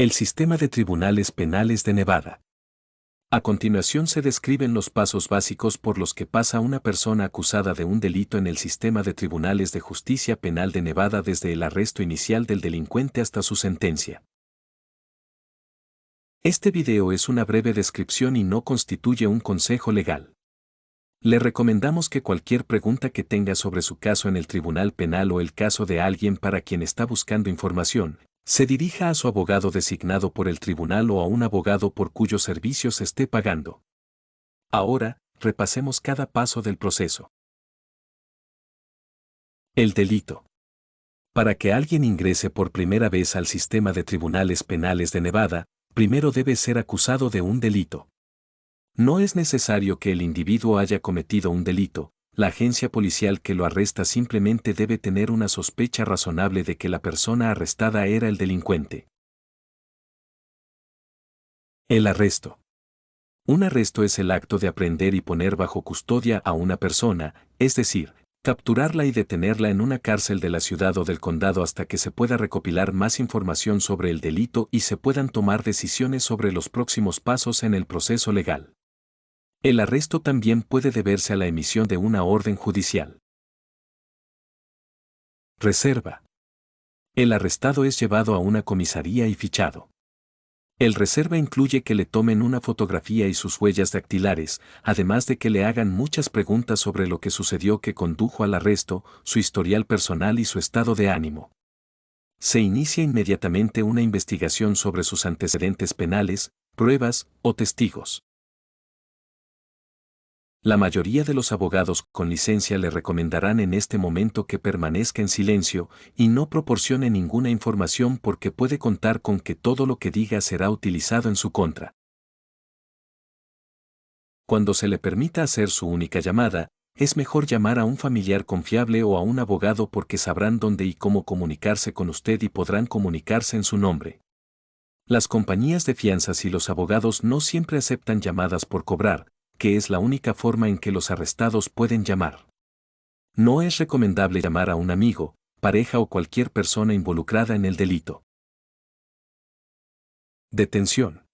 El sistema de tribunales penales de Nevada. A continuación se describen los pasos básicos por los que pasa una persona acusada de un delito en el sistema de tribunales de justicia penal de Nevada desde el arresto inicial del delincuente hasta su sentencia. Este video es una breve descripción y no constituye un consejo legal. Le recomendamos que cualquier pregunta que tenga sobre su caso en el tribunal penal o el caso de alguien para quien está buscando información, se dirija a su abogado designado por el tribunal o a un abogado por cuyos servicios esté pagando. Ahora, repasemos cada paso del proceso. El delito. Para que alguien ingrese por primera vez al sistema de tribunales penales de Nevada, primero debe ser acusado de un delito. No es necesario que el individuo haya cometido un delito, la agencia policial que lo arresta simplemente debe tener una sospecha razonable de que la persona arrestada era el delincuente. El arresto. Un arresto es el acto de aprehender y poner bajo custodia a una persona, es decir, capturarla y detenerla en una cárcel de la ciudad o del condado hasta que se pueda recopilar más información sobre el delito y se puedan tomar decisiones sobre los próximos pasos en el proceso legal. El arresto también puede deberse a la emisión de una orden judicial. Reserva. El arrestado es llevado a una comisaría y fichado. El reserva incluye que le tomen una fotografía y sus huellas dactilares, además de que le hagan muchas preguntas sobre lo que sucedió que condujo al arresto, su historial personal y su estado de ánimo. Se inicia inmediatamente una investigación sobre sus antecedentes penales, pruebas o testigos. La mayoría de los abogados con licencia le recomendarán en este momento que permanezca en silencio y no proporcione ninguna información porque puede contar con que todo lo que diga será utilizado en su contra. Cuando se le permita hacer su única llamada, es mejor llamar a un familiar confiable o a un abogado porque sabrán dónde y cómo comunicarse con usted y podrán comunicarse en su nombre. Las compañías de fianzas y los abogados no siempre aceptan llamadas por cobrar, que es la única forma en que los arrestados pueden llamar. No es recomendable llamar a un amigo, pareja o cualquier persona involucrada en el delito. Detención.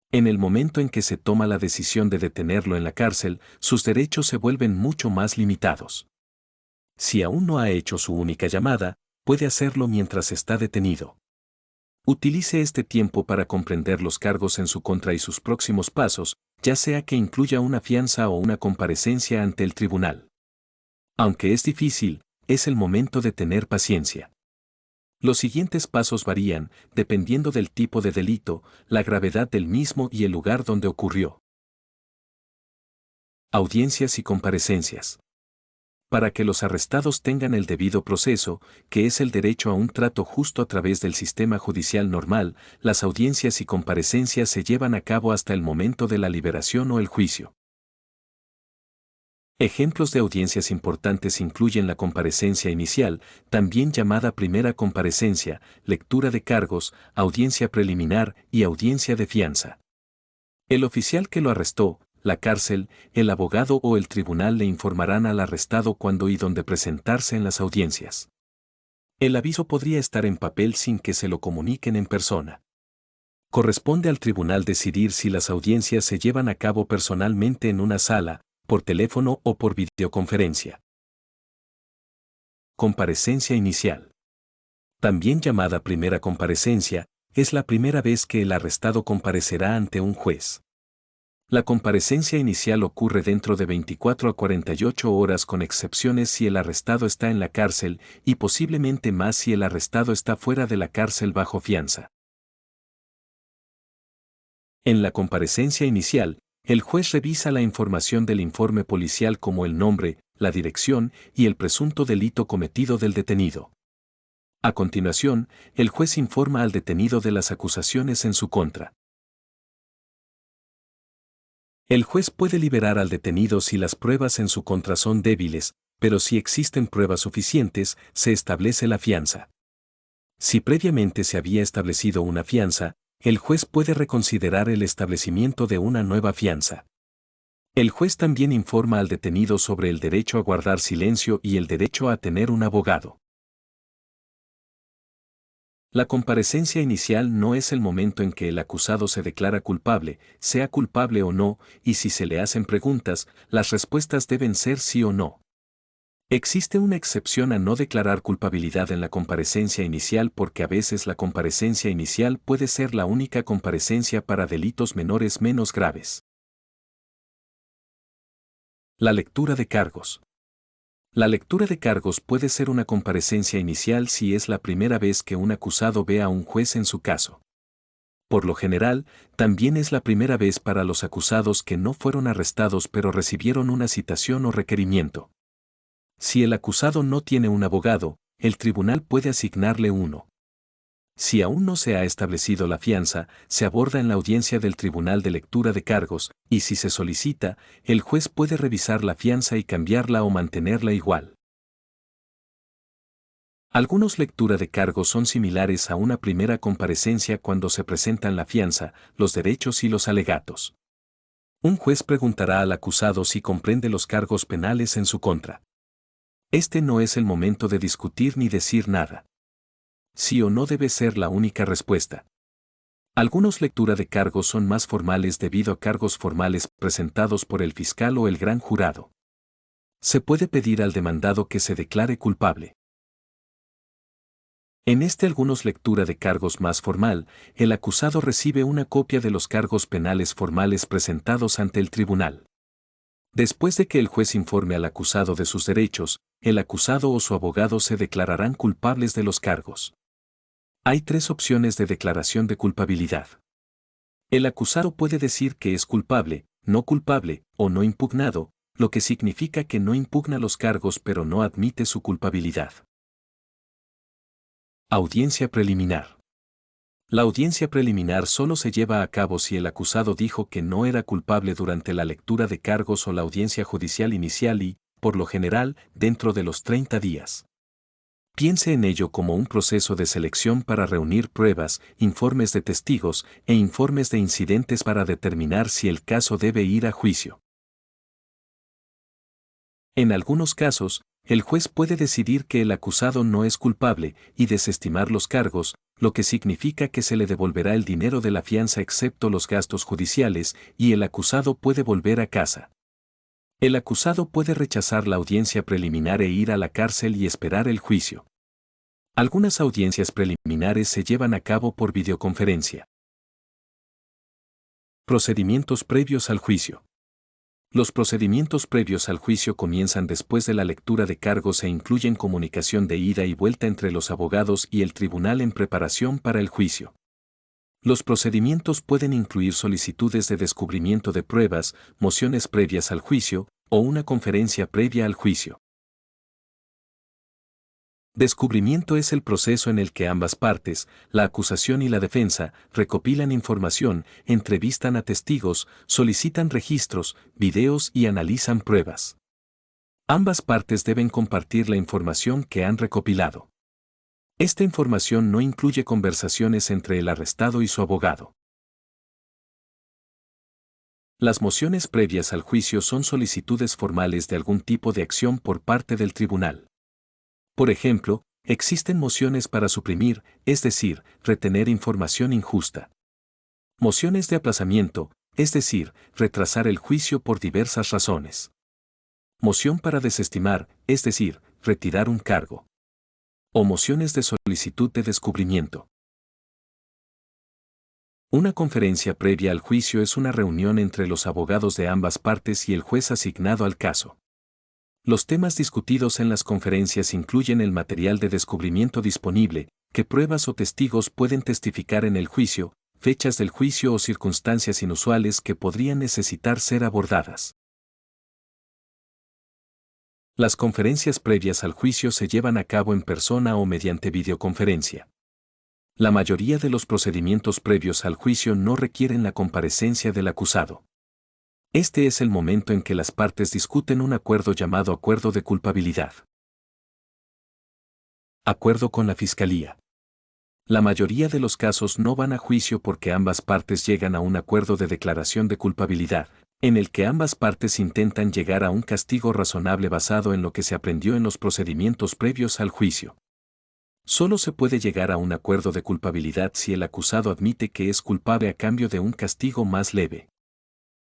En el momento en que se toma la decisión de detenerlo en la cárcel, sus derechos se vuelven mucho más limitados. Si aún no ha hecho su única llamada, puede hacerlo mientras está detenido. Utilice este tiempo para comprender los cargos en su contra y sus próximos pasos, ya sea que incluya una fianza o una comparecencia ante el tribunal. Aunque es difícil, es el momento de tener paciencia. Los siguientes pasos varían, dependiendo del tipo de delito, la gravedad del mismo y el lugar donde ocurrió. Audiencias y comparecencias. Para que los arrestados tengan el debido proceso, que es el derecho a un trato justo a través del sistema judicial normal, las audiencias y comparecencias se llevan a cabo hasta el momento de la liberación o el juicio. Ejemplos de audiencias importantes incluyen la comparecencia inicial, también llamada primera comparecencia, lectura de cargos, audiencia preliminar y audiencia de fianza. El oficial que lo arrestó, la cárcel, el abogado o el tribunal le informarán al arrestado cuándo y dónde presentarse en las audiencias. El aviso podría estar en papel sin que se lo comuniquen en persona. Corresponde al tribunal decidir si las audiencias se llevan a cabo personalmente en una sala, por teléfono o por videoconferencia. Comparecencia inicial. También llamada primera comparecencia, es la primera vez que el arrestado comparecerá ante un juez. La comparecencia inicial ocurre dentro de 24 a 48 horas con excepciones si el arrestado está en la cárcel y posiblemente más si el arrestado está fuera de la cárcel bajo fianza. En la comparecencia inicial, el juez revisa la información del informe policial como el nombre, la dirección y el presunto delito cometido del detenido. A continuación, el juez informa al detenido de las acusaciones en su contra. El juez puede liberar al detenido si las pruebas en su contra son débiles, pero si existen pruebas suficientes, se establece la fianza. Si previamente se había establecido una fianza, el juez puede reconsiderar el establecimiento de una nueva fianza. El juez también informa al detenido sobre el derecho a guardar silencio y el derecho a tener un abogado. La comparecencia inicial no es el momento en que el acusado se declara culpable, sea culpable o no, y si se le hacen preguntas, las respuestas deben ser sí o no. Existe una excepción a no declarar culpabilidad en la comparecencia inicial porque a veces la comparecencia inicial puede ser la única comparecencia para delitos menores menos graves. La lectura de cargos. La lectura de cargos puede ser una comparecencia inicial si es la primera vez que un acusado ve a un juez en su caso. Por lo general, también es la primera vez para los acusados que no fueron arrestados pero recibieron una citación o requerimiento. Si el acusado no tiene un abogado, el tribunal puede asignarle uno. Si aún no se ha establecido la fianza, se aborda en la audiencia del Tribunal de Lectura de Cargos, y si se solicita, el juez puede revisar la fianza y cambiarla o mantenerla igual. Algunos lectura de cargos son similares a una primera comparecencia cuando se presentan la fianza, los derechos y los alegatos. Un juez preguntará al acusado si comprende los cargos penales en su contra. Este no es el momento de discutir ni decir nada. Sí o no debe ser la única respuesta. Algunos lectura de cargos son más formales debido a cargos formales presentados por el fiscal o el gran jurado. Se puede pedir al demandado que se declare culpable. En algunos lectura de cargos más formal, el acusado recibe una copia de los cargos penales formales presentados ante el tribunal. Después de que el juez informe al acusado de sus derechos, el acusado o su abogado se declararán culpables de los cargos. Hay 3 opciones de declaración de culpabilidad. El acusado puede decir que es culpable, no culpable o no impugnado, lo que significa que no impugna los cargos pero no admite su culpabilidad. Audiencia preliminar. La audiencia preliminar solo se lleva a cabo si el acusado dijo que no era culpable durante la lectura de cargos o la audiencia judicial inicial y, por lo general, dentro de los 30 días. Piense en ello como un proceso de selección para reunir pruebas, informes de testigos e informes de incidentes para determinar si el caso debe ir a juicio. En algunos casos, el juez puede decidir que el acusado no es culpable y desestimar los cargos, lo que significa que se le devolverá el dinero de la fianza excepto los gastos judiciales y el acusado puede volver a casa. El acusado puede rechazar la audiencia preliminar e ir a la cárcel y esperar el juicio. Algunas audiencias preliminares se llevan a cabo por videoconferencia. Procedimientos previos al juicio. Los procedimientos previos al juicio comienzan después de la lectura de cargos e incluyen comunicación de ida y vuelta entre los abogados y el tribunal en preparación para el juicio. Los procedimientos pueden incluir solicitudes de descubrimiento de pruebas, mociones previas al juicio, o una conferencia previa al juicio. Descubrimiento es el proceso en el que ambas partes, la acusación y la defensa, recopilan información, entrevistan a testigos, solicitan registros, videos y analizan pruebas. Ambas partes deben compartir la información que han recopilado. Esta información no incluye conversaciones entre el arrestado y su abogado. Las mociones previas al juicio son solicitudes formales de algún tipo de acción por parte del tribunal. Por ejemplo, existen mociones para suprimir, es decir, retener información injusta. Mociones de aplazamiento, es decir, retrasar el juicio por diversas razones. Moción para desestimar, es decir, retirar un cargo. O mociones de solicitud de descubrimiento. Una conferencia previa al juicio es una reunión entre los abogados de ambas partes y el juez asignado al caso. Los temas discutidos en las conferencias incluyen el material de descubrimiento disponible, qué pruebas o testigos pueden testificar en el juicio, fechas del juicio o circunstancias inusuales que podrían necesitar ser abordadas. Las conferencias previas al juicio se llevan a cabo en persona o mediante videoconferencia. La mayoría de los procedimientos previos al juicio no requieren la comparecencia del acusado. Este es el momento en que las partes discuten un acuerdo llamado acuerdo de culpabilidad. Acuerdo con la Fiscalía. La mayoría de los casos no van a juicio porque ambas partes llegan a un acuerdo de declaración de culpabilidad, en el que ambas partes intentan llegar a un castigo razonable basado en lo que se aprendió en los procedimientos previos al juicio. Solo se puede llegar a un acuerdo de culpabilidad si el acusado admite que es culpable a cambio de un castigo más leve.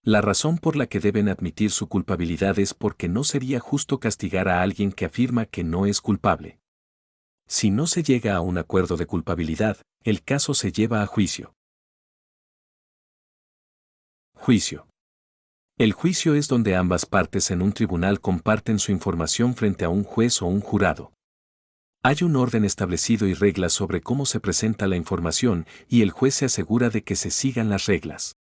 La razón por la que deben admitir su culpabilidad es porque no sería justo castigar a alguien que afirma que no es culpable. Si no se llega a un acuerdo de culpabilidad, el caso se lleva a juicio. Juicio. El juicio es donde ambas partes en un tribunal comparten su información frente a un juez o un jurado. Hay un orden establecido y reglas sobre cómo se presenta la información, y el juez se asegura de que se sigan las reglas.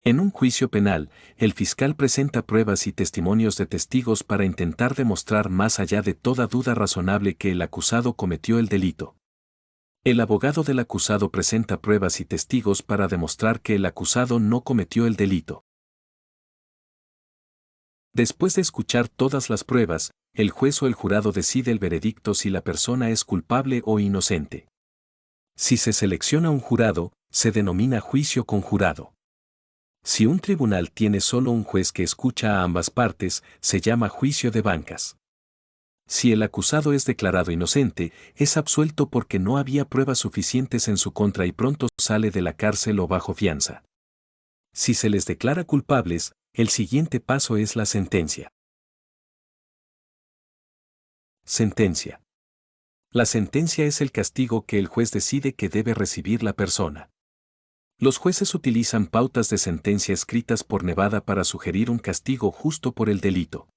En un juicio penal, el fiscal presenta pruebas y testimonios de testigos para intentar demostrar más allá de toda duda razonable que el acusado cometió el delito. El abogado del acusado presenta pruebas y testigos para demostrar que el acusado no cometió el delito. Después de escuchar todas las pruebas, el juez o el jurado decide el veredicto si la persona es culpable o inocente. Si se selecciona un jurado, se denomina juicio conjurado. Si un tribunal tiene solo un juez que escucha a ambas partes, se llama juicio de bancas. Si el acusado es declarado inocente, es absuelto porque no había pruebas suficientes en su contra y pronto sale de la cárcel o bajo fianza. Si se les declara culpables, el siguiente paso es la sentencia. Sentencia. La sentencia es el castigo que el juez decide que debe recibir la persona. Los jueces utilizan pautas de sentencia escritas por Nevada para sugerir un castigo justo por el delito.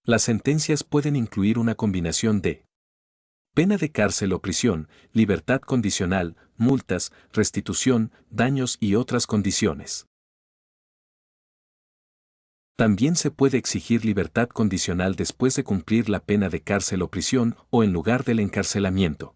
Las sentencias pueden incluir una combinación de pena de cárcel o prisión, libertad condicional, multas, restitución, daños y otras condiciones. También se puede exigir libertad condicional después de cumplir la pena de cárcel o prisión o en lugar del encarcelamiento.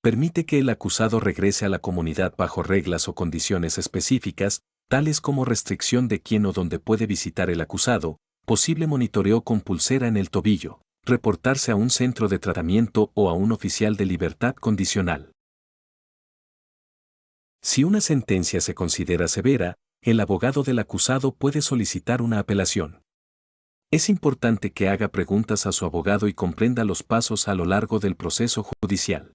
Permite que el acusado regrese a la comunidad bajo reglas o condiciones específicas, tales como restricción de quién o dónde puede visitar el acusado, posible monitoreo con pulsera en el tobillo, reportarse a un centro de tratamiento o a un oficial de libertad condicional. Si una sentencia se considera severa, el abogado del acusado puede solicitar una apelación. Es importante que haga preguntas a su abogado y comprenda los pasos a lo largo del proceso judicial.